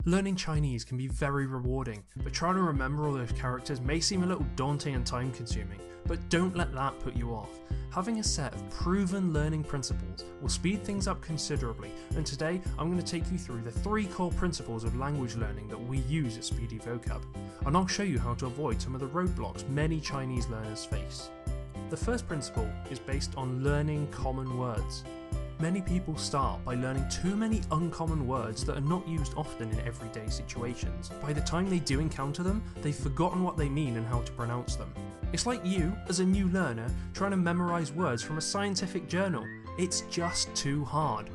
Learning Chinese can be very rewarding, but trying to remember all those characters may seem a little daunting and time consuming, but don't let that put you off. Having a set of proven learning principles will speed things up considerably, and today I'm going to take you through the 3 core principles of language learning that we use at Speedy Vocab, and I'll show you how to avoid some of the roadblocks many Chinese learners face. The first principle is based on learning common words. Many people start by learning too many uncommon words that are not used often in everyday situations. By the time they do encounter them, they've forgotten what they mean and how to pronounce them. It's like you, as a new learner, trying to memorize words from a scientific journal. It's just too hard.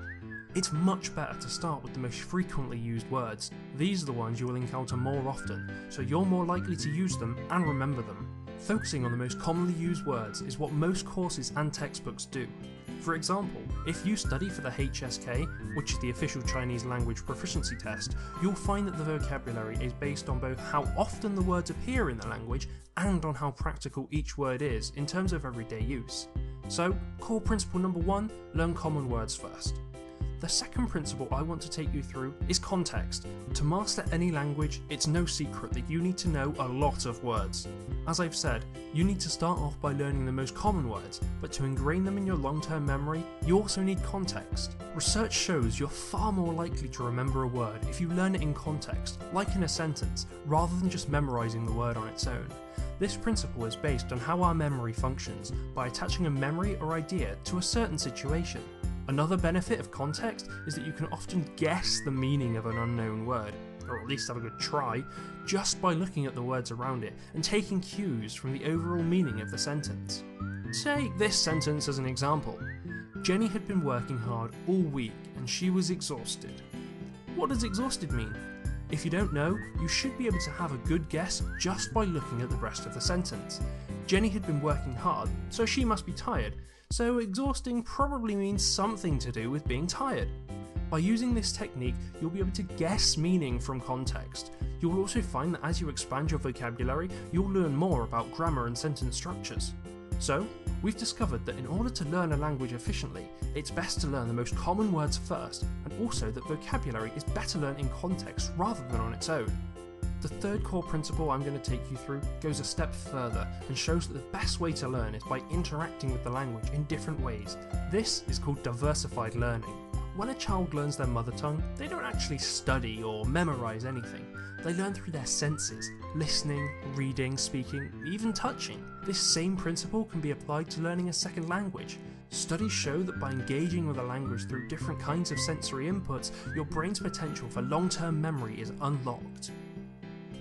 It's much better to start with the most frequently used words. These are the ones you will encounter more often, so you're more likely to use them and remember them. Focusing on the most commonly used words is what most courses and textbooks do. For example, if you study for the HSK, which is the official Chinese language proficiency test, you'll find that the vocabulary is based on both how often the words appear in the language and on how practical each word is in terms of everyday use. So, core principle number 1, learn common words first. The second principle I want to take you through is context. To master any language, it's no secret that you need to know a lot of words. As I've said, you need to start off by learning the most common words, but to ingrain them in your long-term memory, you also need context. Research shows you're far more likely to remember a word if you learn it in context, like in a sentence, rather than just memorizing the word on its own. This principle is based on how our memory functions, by attaching a memory or idea to a certain situation. Another benefit of context is that you can often guess the meaning of an unknown word, or at least have a good try, just by looking at the words around it and taking cues from the overall meaning of the sentence. Take this sentence as an example. Jenny had been working hard all week and she was exhausted. What does exhausted mean? If you don't know, you should be able to have a good guess just by looking at the rest of the sentence. Jenny had been working hard, so she must be tired, so exhausting probably means something to do with being tired. By using this technique, you'll be able to guess meaning from context. You'll also find that as you expand your vocabulary, you'll learn more about grammar and sentence structures. So, we've discovered that in order to learn a language efficiently, it's best to learn the most common words first, and also that vocabulary is better learned in context rather than on its own. The third core principle I'm going to take you through goes a step further and shows that the best way to learn is by interacting with the language in different ways. This is called diversified learning. When a child learns their mother tongue, they don't actually study or memorize anything. They learn through their senses, listening, reading, speaking, even touching. This same principle can be applied to learning a second language. Studies show that by engaging with a language through different kinds of sensory inputs, your brain's potential for long-term memory is unlocked.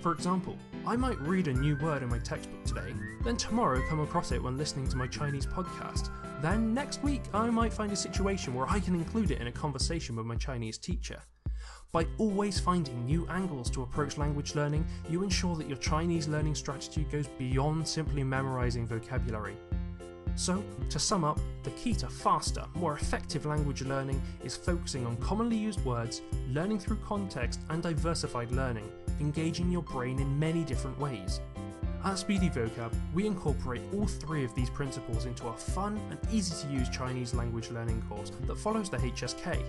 For example, I might read a new word in my textbook today, then tomorrow come across it when listening to my Chinese podcast. Then next week I might find a situation where I can include it in a conversation with my Chinese teacher. By always finding new angles to approach language learning, you ensure that your Chinese learning strategy goes beyond simply memorizing vocabulary. So, to sum up, the key to faster, more effective language learning is focusing on commonly used words, learning through context, and diversified learning, engaging your brain in many different ways. At Speedy Vocab, we incorporate all 3 of these principles into a fun and easy to use Chinese language learning course that follows the HSK.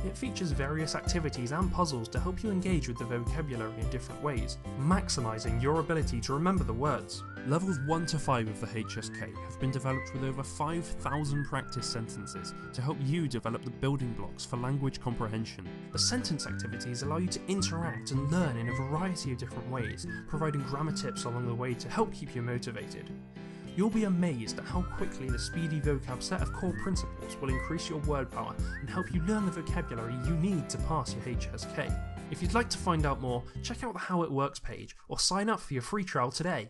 It features various activities and puzzles to help you engage with the vocabulary in different ways, maximising your ability to remember the words. Levels 1 to 5 of the HSK have been developed with over 5,000 practice sentences to help you develop the building blocks for language comprehension. The sentence activities allow you to interact and learn in a variety of different ways, providing grammar tips along the way to help keep you motivated. You'll be amazed at how quickly the Speedy Vocab set of core principles will increase your word power and help you learn the vocabulary you need to pass your HSK. If you'd like to find out more, check out the How It Works page or sign up for your free trial today.